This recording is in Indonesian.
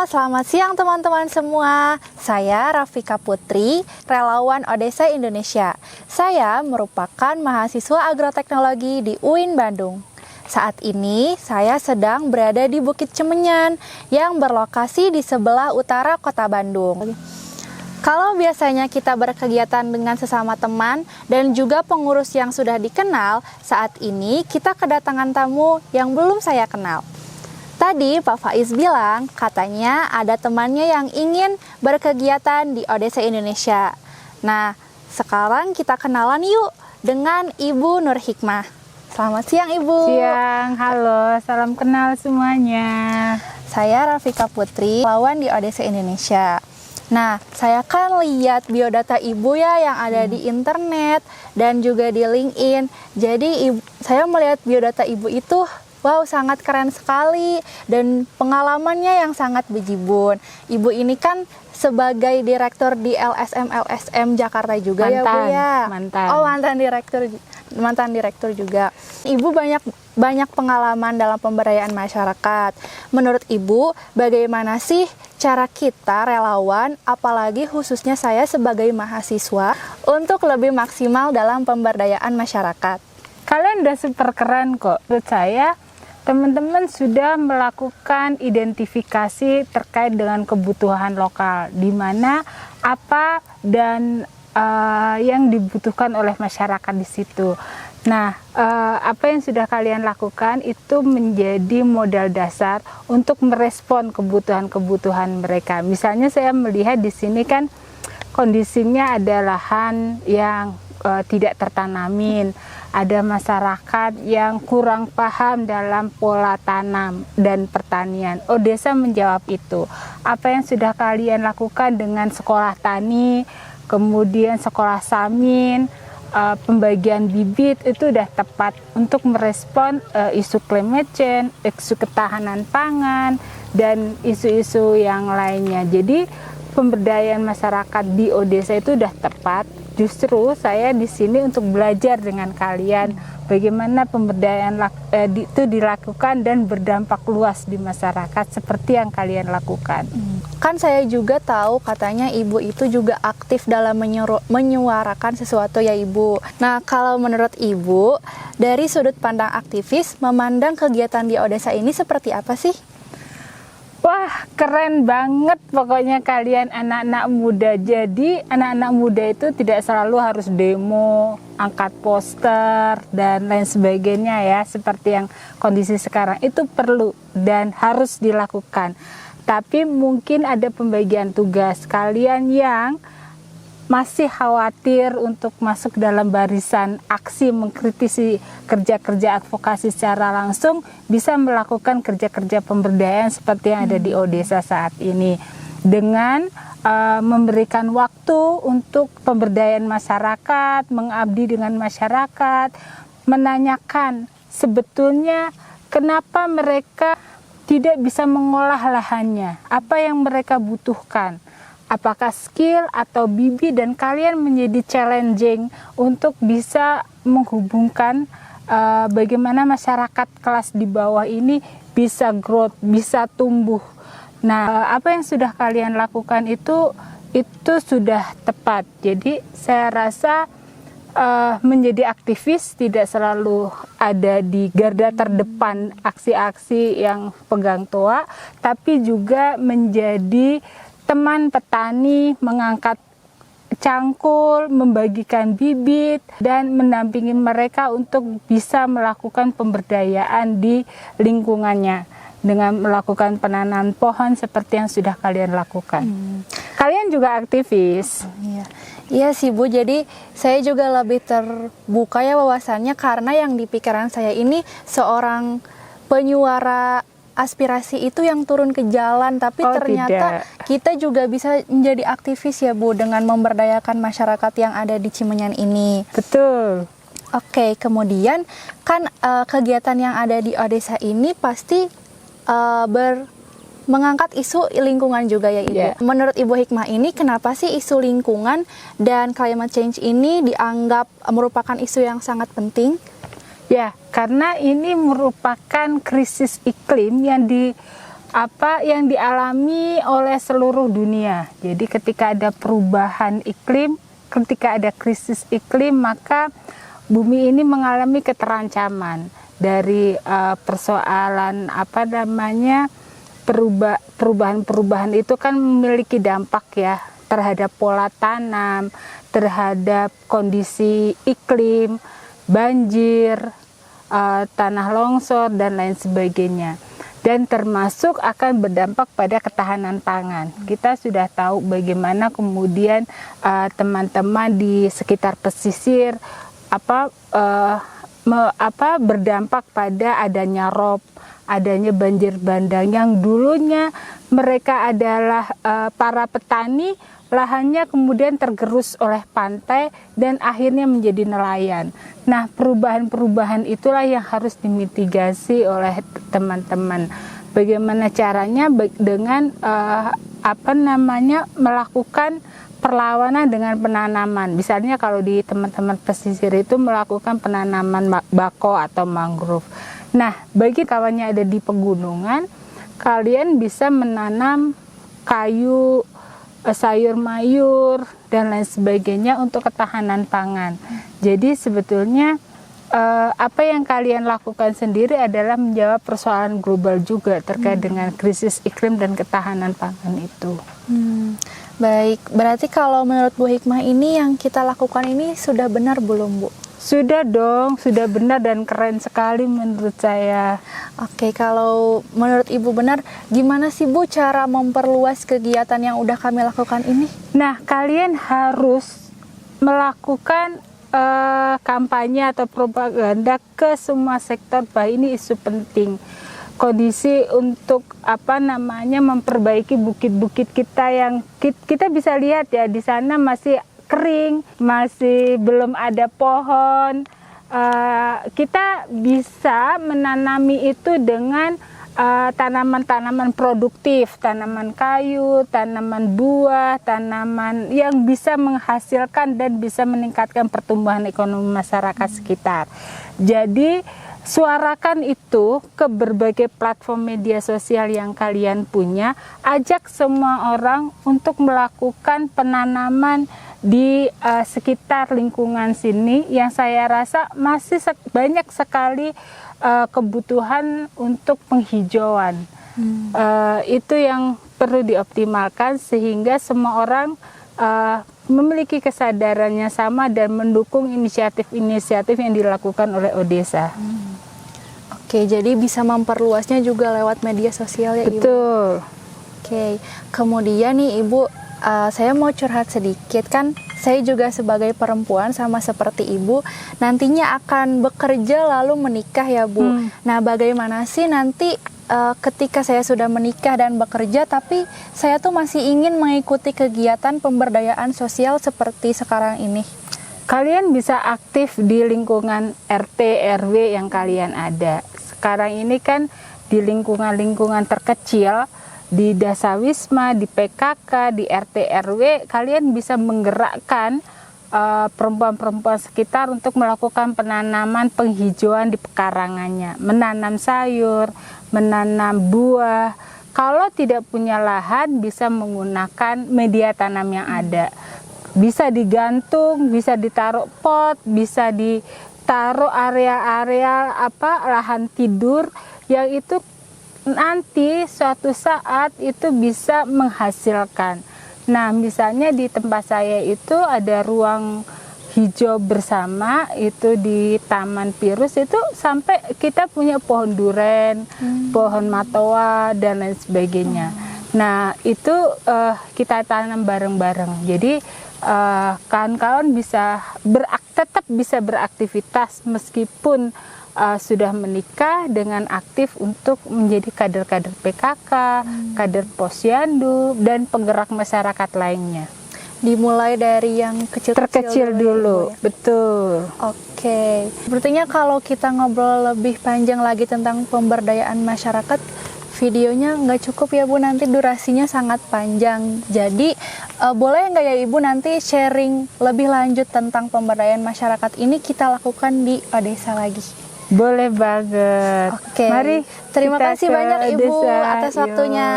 Selamat siang teman-teman semua. Saya Rafika Putri, relawan Odesa Indonesia. Saya merupakan mahasiswa agroteknologi di UIN Bandung. Saat ini saya sedang berada di Bukit Cemenyan yang berlokasi di sebelah utara kota Bandung. Kalau biasanya kita berkegiatan dengan sesama teman dan juga pengurus yang sudah dikenal, saat ini kita kedatangan tamu yang belum saya kenal. Tadi Pak Faiz bilang katanya ada temannya yang ingin berkegiatan di Odesa Indonesia. Nah, sekarang kita kenalan yuk dengan Ibu Nur Hikmah. Selamat siang Ibu. Siang, halo, salam kenal semuanya. Saya Rafika Putri, relawan di Odesa Indonesia. Nah, saya kan lihat biodata Ibu ya yang ada di internet dan juga di LinkedIn. Jadi saya melihat biodata Ibu itu wow, sangat keren sekali dan pengalamannya yang sangat bejibun. Ibu ini kan sebagai direktur di LSM Jakarta juga ya Bu ya. Mantan. Oh, mantan direktur juga. Ibu banyak pengalaman dalam pemberdayaan masyarakat. Menurut Ibu, bagaimana sih cara kita relawan, apalagi khususnya saya sebagai mahasiswa, untuk lebih maksimal dalam pemberdayaan masyarakat? Kalian udah super keren kok. Menurut saya, teman-teman sudah melakukan identifikasi terkait dengan kebutuhan lokal, di mana apa dan yang dibutuhkan oleh masyarakat di situ. Nah, apa yang sudah kalian lakukan itu menjadi modal dasar untuk merespon kebutuhan-kebutuhan mereka. Misalnya saya melihat di sini kan kondisinya ada lahan yang tidak tertanamin, ada masyarakat yang kurang paham dalam pola tanam dan pertanian. Odesa menjawab itu. Apa yang sudah kalian lakukan dengan sekolah tani, kemudian sekolah samin, pembagian bibit itu sudah tepat untuk merespon isu climate change, isu ketahanan pangan, dan isu-isu yang lainnya. Jadi pemberdayaan masyarakat di Odesa itu sudah tepat. Justru saya di sini untuk belajar dengan kalian bagaimana pemberdayaan itu dilakukan dan berdampak luas di masyarakat seperti yang kalian lakukan. Kan saya juga tahu katanya Ibu itu juga aktif dalam menyuarakan sesuatu ya Ibu. Nah, kalau menurut Ibu, dari sudut pandang aktivis, memandang kegiatan di Odesa ini seperti apa sih? Wah, keren banget pokoknya kalian anak-anak muda. Jadi anak-anak muda itu tidak selalu harus demo, angkat poster, dan lain sebagainya ya. Seperti yang kondisi sekarang itu perlu dan harus dilakukan. Tapi mungkin ada pembagian tugas kalian yang masih khawatir untuk masuk dalam barisan aksi mengkritisi kerja-kerja advokasi secara langsung, bisa melakukan kerja-kerja pemberdayaan seperti yang ada di Odesa saat ini dengan memberikan waktu untuk pemberdayaan masyarakat, mengabdi dengan masyarakat, menanyakan sebetulnya kenapa mereka tidak bisa mengolah lahannya, apa yang mereka butuhkan. Apakah skill atau bibit, dan kalian menjadi challenging untuk bisa menghubungkan bagaimana masyarakat kelas di bawah ini bisa growth, bisa tumbuh. Nah, apa yang sudah kalian lakukan itu sudah tepat. Jadi saya rasa menjadi aktivis tidak selalu ada di garda terdepan aksi-aksi yang pegang toa, tapi juga menjadi teman petani, mengangkat cangkul, membagikan bibit, dan mendampingi mereka untuk bisa melakukan pemberdayaan di lingkungannya dengan melakukan penanaman pohon seperti yang sudah kalian lakukan. Kalian juga aktivis. Iya sih Bu, jadi saya juga lebih terbuka ya wawasannya karena yang di pikiran saya ini seorang penyuara aspirasi itu yang turun ke jalan, tapi ternyata kita juga bisa menjadi aktivis ya Bu dengan memberdayakan masyarakat yang ada di Cimenyan ini. Betul. Oke, kemudian kan kegiatan yang ada di Odesa ini pasti mengangkat isu lingkungan juga ya Ibu. Yeah. Menurut Ibu Hikmah ini kenapa sih isu lingkungan dan climate change ini dianggap merupakan isu yang sangat penting? Ya, karena ini merupakan krisis iklim yang apa yang dialami oleh seluruh dunia. Jadi ketika ada perubahan iklim, ketika ada krisis iklim, maka bumi ini mengalami keterancaman dari persoalan perubahan-perubahan itu kan memiliki dampak ya terhadap pola tanam, terhadap kondisi iklim, banjir, tanah longsor dan lain sebagainya. Dan termasuk akan berdampak pada ketahanan pangan. Kita sudah tahu bagaimana kemudian teman-teman di sekitar pesisir berdampak pada adanya rob, adanya banjir bandang yang dulunya mereka adalah para petani, lahannya kemudian tergerus oleh pantai dan akhirnya menjadi nelayan. Nah, perubahan-perubahan itulah yang harus dimitigasi oleh teman-teman. Bagaimana caranya? Dengan melakukan perlawanan dengan penanaman. Misalnya kalau di teman-teman pesisir itu melakukan penanaman bako atau mangrove. Nah, bagi kawannya ada di pegunungan, kalian bisa menanam kayu, sayur mayur dan lain sebagainya untuk ketahanan pangan. Jadi sebetulnya apa yang kalian lakukan sendiri adalah menjawab persoalan global juga terkait dengan krisis iklim dan ketahanan pangan itu. Baik, berarti kalau menurut Bu Hikmah ini yang kita lakukan ini sudah benar belum, Bu? Sudah dong, sudah benar dan keren sekali menurut saya. Oke, kalau menurut Ibu benar, gimana sih Bu cara memperluas kegiatan yang udah kami lakukan ini? Nah, kalian harus melakukan kampanye atau propaganda ke semua sektor bahwa ini isu penting. Kondisi untuk memperbaiki bukit-bukit kita yang kita bisa lihat ya, di sana masih kering, masih belum ada pohon. Kita bisa menanami itu dengan tanaman-tanaman produktif, tanaman kayu, tanaman buah, tanaman yang bisa menghasilkan dan bisa meningkatkan pertumbuhan ekonomi masyarakat sekitar. Jadi suarakan itu ke berbagai platform media sosial yang kalian punya, ajak semua orang untuk melakukan penanaman di sekitar lingkungan sini yang saya rasa masih banyak sekali kebutuhan untuk penghijauan. Itu yang perlu dioptimalkan sehingga semua orang memiliki kesadarannya sama dan mendukung inisiatif-inisiatif yang dilakukan oleh Odesa. Oke, jadi bisa memperluasnya juga lewat media sosial ya, Ibu? Betul. Oke, kemudian nih Ibu, saya mau curhat sedikit. Kan saya juga sebagai perempuan sama seperti Ibu nantinya akan bekerja lalu menikah ya, Bu. Nah, bagaimana sih nanti ketika saya sudah menikah dan bekerja tapi saya tuh masih ingin mengikuti kegiatan pemberdayaan sosial seperti sekarang ini? Kalian bisa aktif di lingkungan RT RW yang kalian ada. Sekarang ini kan di lingkungan-lingkungan terkecil, di Dasawisma, di PKK, di RT RW, kalian bisa menggerakkan perempuan-perempuan sekitar untuk melakukan penanaman penghijauan di pekarangannya, menanam sayur, menanam buah. Kalau tidak punya lahan, bisa menggunakan media tanam yang ada. Bisa digantung, bisa ditaruh pot, bisa ditaruh area-area lahan tidur yang itu nanti suatu saat itu bisa menghasilkan. Nah, misalnya di tempat saya itu ada ruang hijau bersama itu di Taman Pirus itu sampai kita punya pohon duren, pohon matoa dan lain sebagainya. Nah, itu kita tanam bareng-bareng. Jadi kawan-kawan bisa tetap bisa beraktivitas meskipun sudah menikah dengan aktif untuk menjadi kader-kader PKK, kader posyandu, dan penggerak masyarakat lainnya. Dimulai dari yang terkecil dulu, ya? Betul. Oke, sepertinya kalau kita ngobrol lebih panjang lagi tentang pemberdayaan masyarakat, videonya nggak cukup ya Bu, nanti durasinya sangat panjang. Jadi boleh nggak ya Ibu nanti sharing lebih lanjut tentang pemberdayaan masyarakat ini kita lakukan di Odesa lagi? Boleh banget. Oke. Mari Terima kita kasih ke banyak Ibu desa. atas Yuk. waktunya.